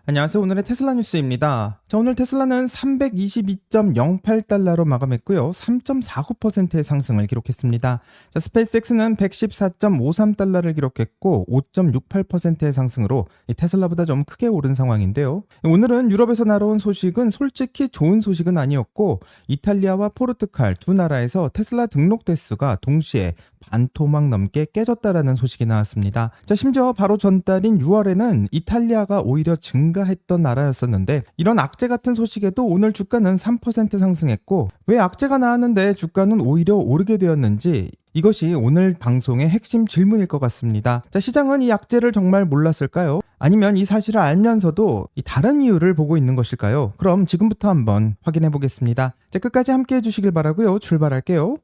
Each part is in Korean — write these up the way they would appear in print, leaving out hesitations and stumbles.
안녕하세요. 오늘의 테슬라 뉴스입니다. 자, 오늘 테슬라는 322.08달러로 마감했고요. 3.49%의 상승을 기록했습니다. 자, 스페이스X는 114.53달러를 기록했고 5.68%의 상승으로 이 테슬라보다 좀 크게 오른 상황인데요. 오늘은 유럽에서 날아온 소식은 솔직히 좋은 소식은 아니었고 이탈리아와 포르투갈 두 나라에서 테슬라 등록 대수가 동시에 반토막 넘게 깨졌다라는 소식이 나왔습니다. 자, 심지어 바로 전달인 6월에는 이탈리아가 오히려 증가했던 나라였었는데 이런 악재 같은 소식에도 오늘 주가는 3% 상승했고 왜 악재가 나왔는데 주가는 오히려 오르게 되었는지 이것이 오늘 방송의 핵심 질문일 것 같습니다. 자, 시장은 이 악재를 정말 몰랐을까요? 아니면 이 사실을 알면서도 이 다른 이유를 보고 있는 것일까요? 그럼 지금부터 한번 확인해 보겠습니다. 자, 끝까지 함께 해주시길 바라고요. 출발할게요.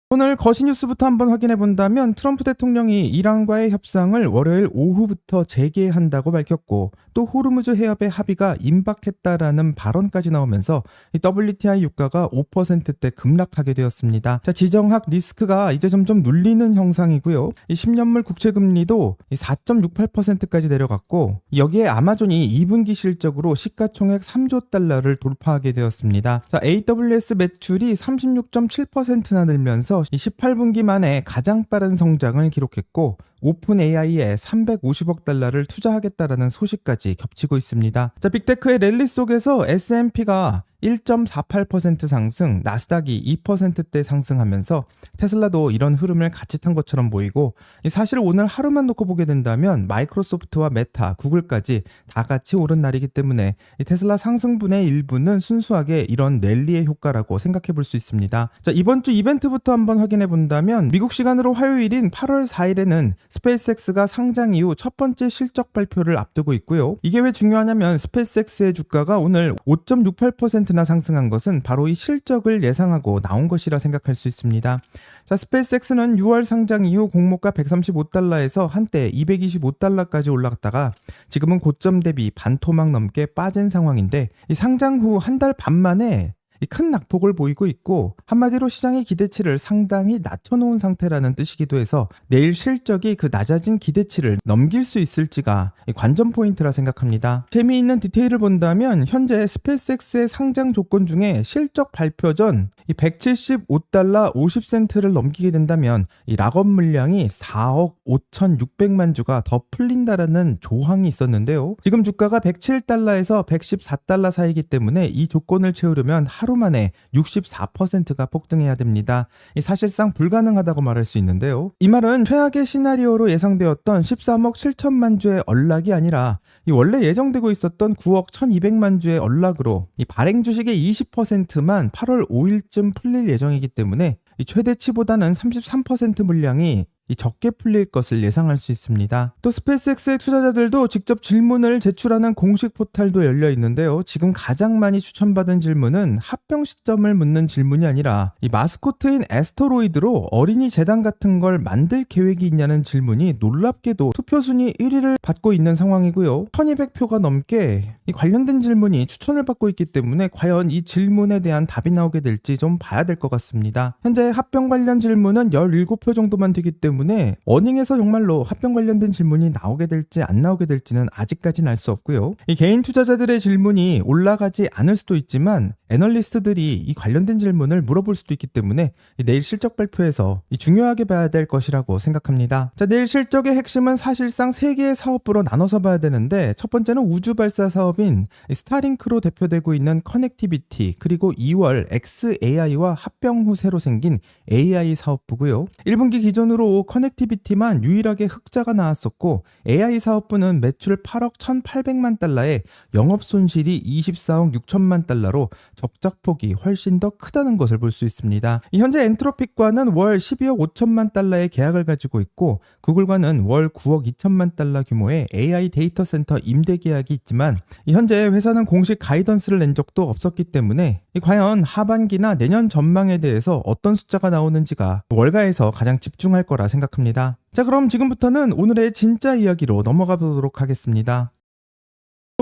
오늘 거시 뉴스부터 한번 확인해 본다면 트럼프 대통령이 이란과의 협상을 월요일 오후부터 재개한다고 밝혔고 또 호르무즈 해협의 합의가 임박했다라는 발언까지 나오면서 이 WTI 유가가 5%대 급락하게 되었습니다. 자, 지정학 리스크가 이제 점점 눌리는 형상이고요. 이 10년물 국채 금리도 4.68%까지 내려갔고 여기에 아마존이 2분기 실적으로 시가총액 3조 달러를 돌파하게 되었습니다. 자, AWS 매출이 36.7%나 늘면서 18분기 만에 가장 빠른 성장을 기록했고 오픈 AI에 350억 달러를 투자하겠다라는 소식까지 겹치고 있습니다. 자, 빅테크의 랠리 속에서 S&P가 1.48% 상승, 나스닥이 2%대 상승하면서 테슬라도 이런 흐름을 같이 탄 것처럼 보이고 사실 오늘 하루만 놓고 보게 된다면 마이크로소프트와 메타, 구글까지 다 같이 오른 날이기 때문에 이 테슬라 상승분의 일부는 순수하게 이런 랠리의 효과라고 생각해 볼 수 있습니다. 자, 이번 주 이벤트부터 한번 확인해 본다면 미국 시간으로 화요일인 8월 4일에는 스페이스X가 상장 이후 첫 번째 실적 발표를 앞두고 있고요. 이게 왜 중요하냐면 스페이스X의 주가가 오늘 5.68%나 상승한 것은 바로 이 실적을 예상하고 나온 것이라 생각할 수 있습니다. 자, 스페이스X는 6월 상장 이후 공모가 135달러에서 한때 225달러까지 올라갔다가 지금은 고점 대비 반토막 넘게 빠진 상황인데 이 상장 후 한 달 반 만에 큰 낙폭을 보이고 있고 한마디로 시장의 기대치를 상당히 낮춰놓은 상태라는 뜻이기도 해서 내일 실적이 그 낮아진 기대치를 넘길 수 있을지가 관전 포인트라 생각합니다. 재미있는 디테일을 본다면 현재 스페이스X의 상장 조건 중에 실적 발표 전 175달러 50센트를 넘기게 된다면 이 락업 물량이 4억 5,600만 주가 더 풀린다라는 조항이 있었는데요. 지금 주가가 107달러에서 114달러 사이이기 때문에 이 조건을 채우려면 하루 만에 64%가 폭등해야 됩니다. 사실상 불가능하다고 말할 수 있는데요. 이 말은 최악의 시나리오로 예상되었던 13억 7천만 주의 언락이 아니라 원래 예정되고 있었던 9억 1,200만 주의 언락으로 발행 주식의 20%만 8월 5일쯤 풀릴 예정이기 때문에 최대치보다는 33% 물량이 적게 풀릴 것을 예상할 수 있습니다. 또 스페이스X의 투자자들도 직접 질문을 제출하는 공식 포털도 열려 있는데요. 지금 가장 많이 추천받은 질문은 합병 시점을 묻는 질문이 아니라 이 마스코트인 애스터로이드로 어린이 재단 같은 걸 만들 계획이 있냐는 질문이 놀랍게도 투표 순위 1위를 받고 있는 상황이고요. 1200표가 넘게 이 관련된 질문이 추천을 받고 있기 때문에 과연 이 질문에 대한 답이 나오게 될지 좀 봐야 될 것 같습니다. 현재 합병 관련 질문은 17표 정도만 되기 때문에 어닝에서 정말로 합병 관련된 질문이 나오게 될지 안 나오게 될지는 아직까지는 알 수 없고요. 이 개인 투자자들의 질문이 올라가지 않을 수도 있지만 애널리스트들이 이 관련된 질문을 물어볼 수도 있기 때문에 내일 실적 발표에서 중요하게 봐야 될 것이라고 생각합니다. 자, 내일 실적의 핵심은 사실상 3개의 사업부로 나눠서 봐야 되는데 첫 번째는 우주 발사 사업인 스타링크로 대표되고 있는 커넥티비티, 그리고 2월 xAI와 합병 후 새로 생긴 AI 사업부고요. 1분기 기준으로 커넥티비티만 유일하게 흑자가 나왔었고 AI 사업부는 매출 8억 1,800만 달러에 영업 손실이 24억 6천만 달러로 적자폭이 훨씬 더 크다는 것을 볼 수 있습니다. 현재 엔트로픽과는 월 12억 5천만 달러의 계약을 가지고 있고 구글과는 월 9억 2천만 달러 규모의 AI 데이터 센터 임대 계약이 있지만 현재 회사는 공식 가이던스를 낸 적도 없었기 때문에 과연 하반기나 내년 전망에 대해서 어떤 숫자가 나오는지가 월가에서 가장 집중할 거라 생각합니다. 자, 그럼 지금부터는 오늘의 진짜 이야기로 넘어가 보도록 하겠습니다.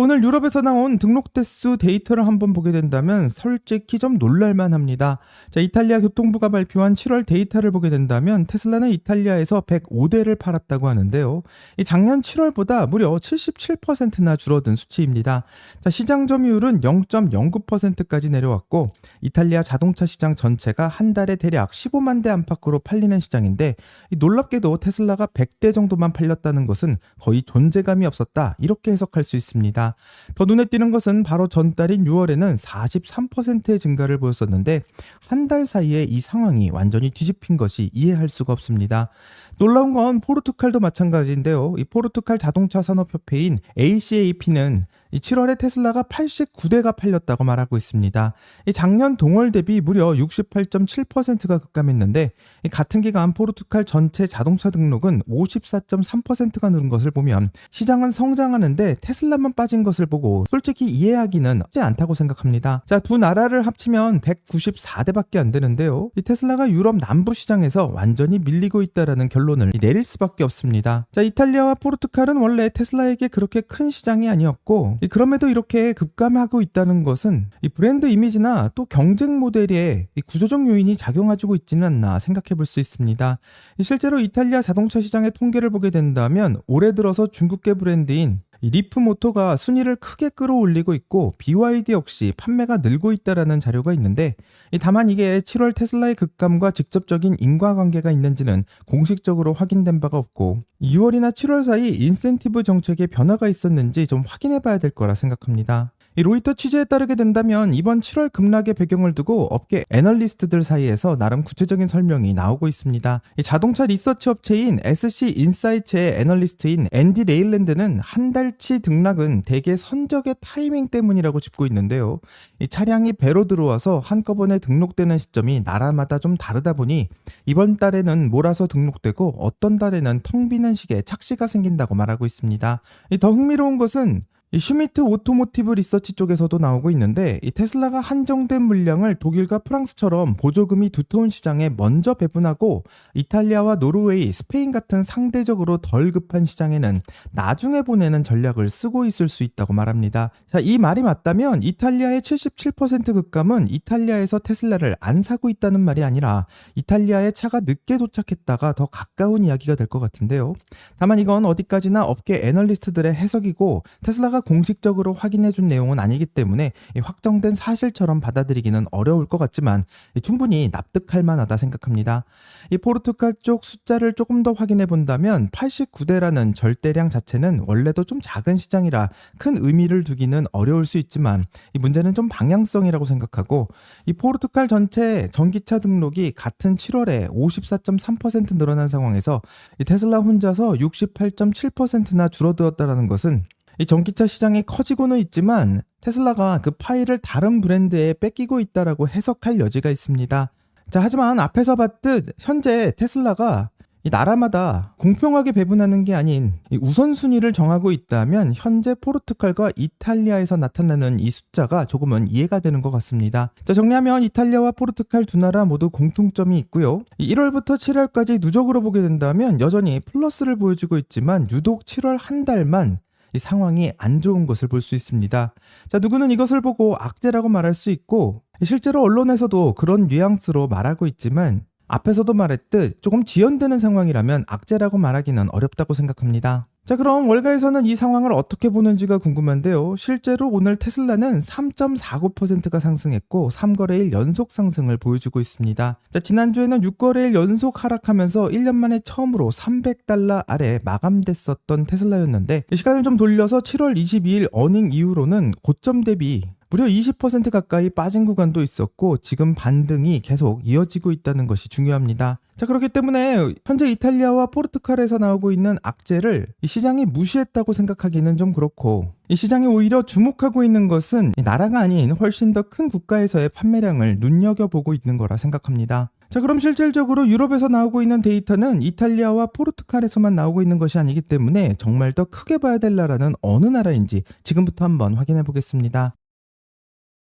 오늘 유럽에서 나온 등록 대수 데이터를 한번 보게 된다면 솔직히 좀 놀랄만 합니다. 자, 이탈리아 교통부가 발표한 7월 데이터를 보게 된다면 테슬라는 이탈리아에서 105대를 팔았다고 하는데요. 이 작년 7월보다 무려 77%나 줄어든 수치입니다. 자, 시장 점유율은 0.09%까지 내려왔고 이탈리아 자동차 시장 전체가 한 달에 대략 15만 대 안팎으로 팔리는 시장인데 놀랍게도 테슬라가 100대 정도만 팔렸다는 것은 거의 존재감이 없었다, 이렇게 해석할 수 있습니다. 더 눈에 띄는 것은 바로 전달인 6월에는 43%의 증가를 보였었는데 한 달 사이에 이 상황이 완전히 뒤집힌 것이 이해할 수가 없습니다. 놀라운 건 포르투갈도 마찬가지인데요. 이 포르투갈 자동차 산업협회인 ACAP는 이 7월에 테슬라가 89대가 팔렸다고 말하고 있습니다. 이 작년 동월 대비 무려 68.7%가 급감했는데 이 같은 기간 포르투갈 전체 자동차 등록은 54.3%가 늘은 것을 보면 시장은 성장하는데 테슬라만 빠진 것을 보고 솔직히 이해하기는 쉽지 않다고 생각합니다. 자, 두 나라를 합치면 194대밖에 안 되는데요. 이 테슬라가 유럽 남부 시장에서 완전히 밀리고 있다라는 결론을 내릴 수밖에 없습니다. 자, 이탈리아와 포르투갈은 원래 테슬라에게 그렇게 큰 시장이 아니었고 그럼에도 이렇게 급감하고 있다는 것은 이 브랜드 이미지나 또 경쟁 모델에 이 구조적 요인이 작용하고 있지는 않나 생각해 볼 수 있습니다. 실제로 이탈리아 자동차 시장의 통계를 보게 된다면 올해 들어서 중국계 브랜드인 리프 모토가 순위를 크게 끌어올리고 있고 BYD 역시 판매가 늘고 있다라는 자료가 있는데 다만 이게 7월 테슬라의 급감과 직접적인 인과관계가 있는지는 공식적으로 확인된 바가 없고 6월이나 7월 사이 인센티브 정책에 변화가 있었는지 좀 확인해 봐야 될 거라 생각합니다. 이 로이터 취재에 따르게 된다면 이번 7월 급락의 배경을 두고 업계 애널리스트들 사이에서 나름 구체적인 설명이 나오고 있습니다. 이 자동차 리서치 업체인 SC 인사이츠의 애널리스트인 앤디 레일랜드는 한 달치 등락은 대개 선적의 타이밍 때문이라고 짚고 있는데요. 이 차량이 배로 들어와서 한꺼번에 등록되는 시점이 나라마다 좀 다르다 보니 이번 달에는 몰아서 등록되고 어떤 달에는 텅 비는 식의 착시가 생긴다고 말하고 있습니다. 더 흥미로운 것은 이 슈미트 오토모티브 리서치 쪽에서도 나오고 있는데 이 테슬라가 한정된 물량을 독일과 프랑스처럼 보조금이 두터운 시장에 먼저 배분하고 이탈리아와 노르웨이, 스페인 같은 상대적으로 덜 급한 시장에는 나중에 보내는 전략을 쓰고 있을 수 있다고 말합니다. 자, 이 말이 맞다면 이탈리아의 77% 급감은 이탈리아에서 테슬라를 안 사고 있다는 말이 아니라 이탈리아에 차가 늦게 도착했다가 더 가까운 이야기가 될 것 같은데요. 다만 이건 어디까지나 업계 애널리스트들의 해석이고 테슬라가 공식적으로 확인해준 내용은 아니기 때문에 확정된 사실처럼 받아들이기는 어려울 것 같지만 충분히 납득할 만하다 생각합니다. 이 포르투갈 쪽 숫자를 조금 더 확인해 본다면 89대라는 절대량 자체는 원래도 좀 작은 시장이라 큰 의미를 두기는 어려울 수 있지만 이 문제는 좀 방향성이라고 생각하고 이 포르투갈 전체 전기차 등록이 같은 7월에 54.3% 늘어난 상황에서 이 테슬라 혼자서 68.7%나 줄어들었다는 것은 이 전기차 시장이 커지고는 있지만 테슬라가 그 파일을 다른 브랜드에 뺏기고 있다라고 해석할 여지가 있습니다. 자, 하지만 앞에서 봤듯 현재 테슬라가 이 나라마다 공평하게 배분하는 게 아닌 이 우선순위를 정하고 있다면 현재 포르투갈과 이탈리아에서 나타나는 이 숫자가 조금은 이해가 되는 것 같습니다. 자, 정리하면 이탈리아와 포르투갈 두 나라 모두 공통점이 있고요. 1월부터 7월까지 누적으로 보게 된다면 여전히 플러스를 보여주고 있지만 유독 7월 한 달만 이 상황이 안 좋은 것을 볼 수 있습니다. 자, 누구는 이것을 보고 악재라고 말할 수 있고 실제로 언론에서도 그런 뉘앙스로 말하고 있지만 앞에서도 말했듯 조금 지연되는 상황이라면 악재라고 말하기는 어렵다고 생각합니다. 자, 그럼 월가에서는 이 상황을 어떻게 보는지가 궁금한데요. 실제로 오늘 테슬라는 3.49%가 상승했고 3거래일 연속 상승을 보여주고 있습니다. 자, 지난주에는 6거래일 연속 하락하면서 1년 만에 처음으로 $300 아래 마감됐었던 테슬라였는데 시간을 좀 돌려서 7월 22일 어닝 이후로는 고점 대비 무려 20% 가까이 빠진 구간도 있었고 지금 반등이 계속 이어지고 있다는 것이 중요합니다. 자, 그렇기 때문에 현재 이탈리아와 포르투갈에서 나오고 있는 악재를 이 시장이 무시했다고 생각하기는 좀 그렇고 이 시장이 오히려 주목하고 있는 것은 이 나라가 아닌 훨씬 더 큰 국가에서의 판매량을 눈여겨보고 있는 거라 생각합니다. 자, 그럼 실질적으로 유럽에서 나오고 있는 데이터는 이탈리아와 포르투갈에서만 나오고 있는 것이 아니기 때문에 정말 더 크게 봐야 될 나라는 어느 나라인지 지금부터 한번 확인해 보겠습니다.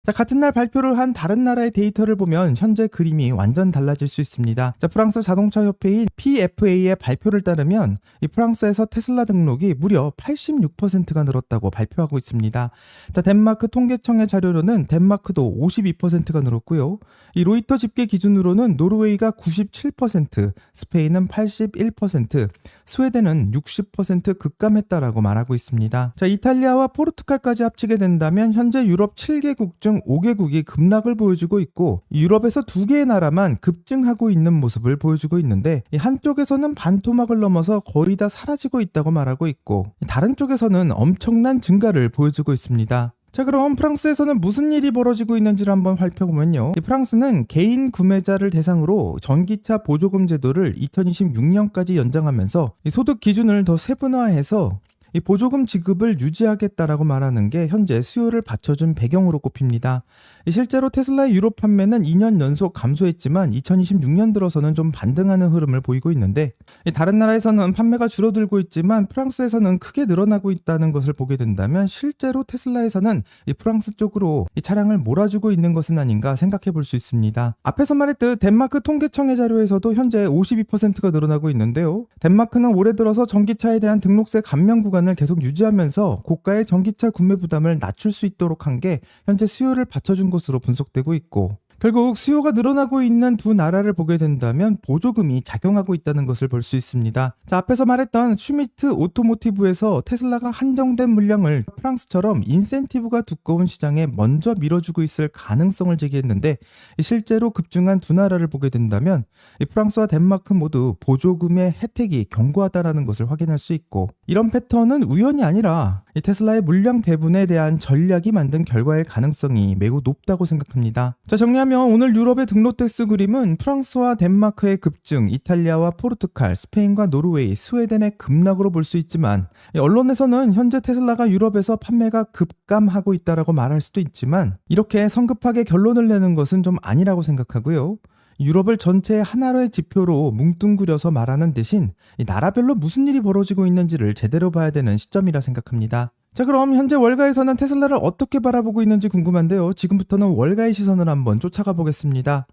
자, 같은 날 발표를 한 다른 나라의 데이터를 보면 현재 그림이 완전 달라질 수 있습니다. 자, 프랑스 자동차 협회인 PFA의 발표를 따르면 이 프랑스에서 테슬라 등록이 무려 86%가 늘었다고 발표하고 있습니다. 자, 덴마크 통계청의 자료로는 덴마크도 52%가 늘었고요. 이 로이터 집계 기준으로는 노르웨이가 97%, 스페인은 81%, 스웨덴은 60% 급감했다라고 말하고 있습니다. 자, 이탈리아와 포르투갈까지 합치게 된다면 현재 유럽 7개국 중 5개국이 급락을 보여주고 있고, 유럽에서 2개의 나라만 급증하고 있는 모습을 보여주고 있는데, 한쪽에서는 반토막을 넘어서 거의 다 사라지고 있다고 말하고 있고, 다른 쪽에서는 엄청난 증가를 보여주고 있습니다. 자, 그럼 프랑스에서는 무슨 일이 벌어지고 있는지를 한번 살펴보면요. 프랑스는 개인 구매자를 대상으로 전기차 보조금 제도를 2026년까지 연장하면서 소득 기준을 더 세분화해서 이 보조금 지급을 유지하겠다라고 말하는 게 현재 수요를 받쳐준 배경으로 꼽힙니다. 실제로 테슬라의 유럽 판매는 2년 연속 감소했지만 2026년 들어서는 좀 반등하는 흐름을 보이고 있는데, 다른 나라에서는 판매가 줄어들고 있지만 프랑스에서는 크게 늘어나고 있다는 것을 보게 된다면 실제로 테슬라에서는 이 프랑스 쪽으로 이 차량을 몰아주고 있는 것은 아닌가 생각해 볼 수 있습니다. 앞에서 말했듯 덴마크 통계청의 자료에서도 현재 52%가 늘어나고 있는데요. 덴마크는 올해 들어서 전기차에 대한 등록세 감면 구간을 계속 유지하면서 고가의 전기차 구매 부담을 낮출 수 있도록 한 게 현재 수요를 받쳐준 것으로 분석되고 있고, 결국 수요가 늘어나고 있는 두 나라를 보게 된다면 보조금이 작용하고 있다는 것을 볼 수 있습니다. 자, 앞에서 말했던 슈미트 오토모티브에서 테슬라가 한정된 물량을 프랑스처럼 인센티브가 두꺼운 시장에 먼저 밀어주고 있을 가능성을 제기했는데, 실제로 급증한 두 나라를 보게 된다면 프랑스와 덴마크 모두 보조금의 혜택이 견고하다는 것을 확인할 수 있고, 이런 패턴은 우연이 아니라 테슬라의 물량 배분에 대한 전략이 만든 결과일 가능성이 매우 높다고 생각합니다. 자, 정리하면 오늘 유럽의 등록 대수 그림은 프랑스와 덴마크의 급증, 이탈리아와 포르투갈, 스페인과 노르웨이, 스웨덴의 급락으로 볼 수 있지만, 언론에서는 현재 테슬라가 유럽에서 판매가 급감하고 있다라고 말할 수도 있지만, 이렇게 성급하게 결론을 내는 것은 좀 아니라고 생각하고요. 유럽을 전체의 하나의 지표로 뭉뚱그려서 말하는 대신 나라별로 무슨 일이 벌어지고 있는지를 제대로 봐야 되는 시점이라 생각합니다. 자, 그럼 현재 월가에서는 테슬라를 어떻게 바라보고 있는지 궁금한데요. 지금부터는 월가의 시선을 한번 쫓아가 보겠습니다.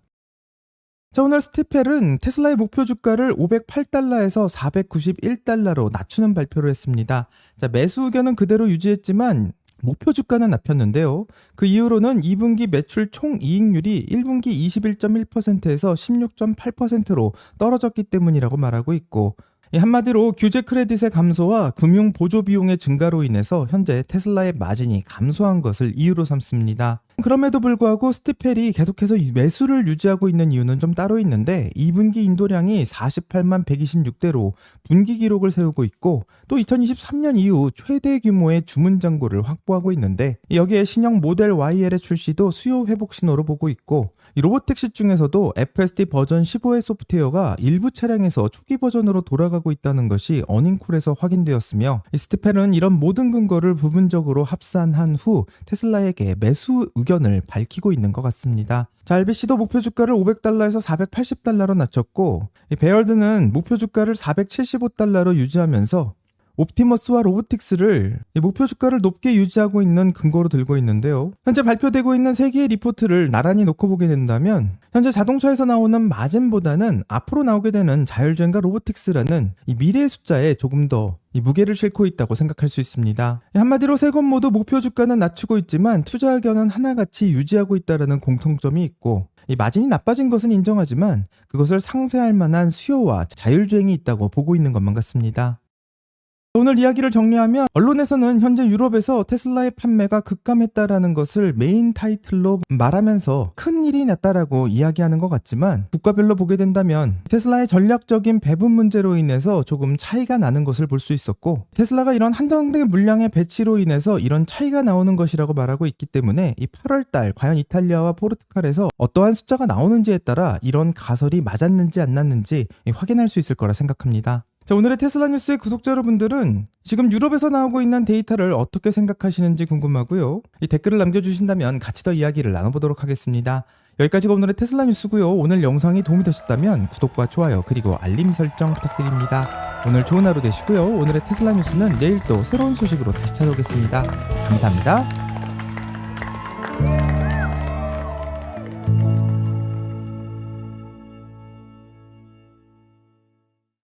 자, 오늘 스티펠은 테슬라의 목표 주가를 508달러에서 491달러로 낮추는 발표를 했습니다. 자, 매수 의견은 그대로 유지했지만 목표 주가는 낮췄는데요. 그 이유로는 2분기 매출 총이익률이 1분기 21.1%에서 16.8%로 떨어졌기 때문이라고 말하고 있고, 한마디로 규제 크레딧의 감소와 금융 보조 비용의 증가로 인해서 현재 테슬라의 마진이 감소한 것을 이유로 삼습니다. 그럼에도 불구하고 스티펠이 계속해서 매수를 유지하고 있는 이유는 좀 따로 있는데, 2분기 인도량이 48만 126대로 분기 기록을 세우고 있고, 또 2023년 이후 최대 규모의 주문 잔고를 확보하고 있는데, 여기에 신형 모델 YL의 출시도 수요 회복 신호로 보고 있고, 이 로보택시 중에서도 FSD 버전 15의 소프트웨어가 일부 차량에서 초기 버전으로 돌아가고 있다는 것이 어닝콜에서 확인되었으며, 이 스티펠은 이런 모든 근거를 부분적으로 합산한 후 테슬라에게 매수 의견을 밝히고 있는 것 같습니다. 자, RBC도 목표 주가를 500달러에서 480달러로 낮췄고, 이 베얼드는 목표 주가를 475달러로 유지하면서 옵티머스와 로보틱스를 목표 주가를 높게 유지하고 있는 근거로 들고 있는데요. 현재 발표되고 있는 3개의 리포트를 나란히 놓고 보게 된다면 현재 자동차에서 나오는 마진보다는 앞으로 나오게 되는 자율주행과 로보틱스라는 이 미래의 숫자에 조금 더 무게를 싣고 있다고 생각할 수 있습니다. 한마디로 세 곳 모두 목표 주가는 낮추고 있지만 투자 의견은 하나같이 유지하고 있다는 공통점이 있고, 이 마진이 나빠진 것은 인정하지만 그것을 상쇄할 만한 수요와 자율주행이 있다고 보고 있는 것만 같습니다. 오늘 이야기를 정리하면 언론에서는 현재 유럽에서 테슬라의 판매가 급감했다라는 것을 메인 타이틀로 말하면서 큰 일이 났다라고 이야기하는 것 같지만, 국가별로 보게 된다면 테슬라의 전략적인 배분 문제로 인해서 조금 차이가 나는 것을 볼 수 있었고, 테슬라가 이런 한정된 물량의 배치로 인해서 이런 차이가 나오는 것이라고 말하고 있기 때문에 이 8월달 과연 이탈리아와 포르투갈에서 어떠한 숫자가 나오는지에 따라 이런 가설이 맞았는지 안 맞는지 확인할 수 있을 거라 생각합니다. 자, 오늘의 테슬라 뉴스의 구독자 여러분들은 지금 유럽에서 나오고 있는 데이터를 어떻게 생각하시는지 궁금하고요. 이 댓글을 남겨주신다면 같이 더 이야기를 나눠보도록 하겠습니다. 여기까지가 오늘의 테슬라 뉴스고요. 오늘 영상이 도움이 되셨다면 구독과 좋아요 그리고 알림 설정 부탁드립니다. 오늘 좋은 하루 되시고요. 오늘의 테슬라 뉴스는 내일 또 새로운 소식으로 다시 찾아오겠습니다. 감사합니다.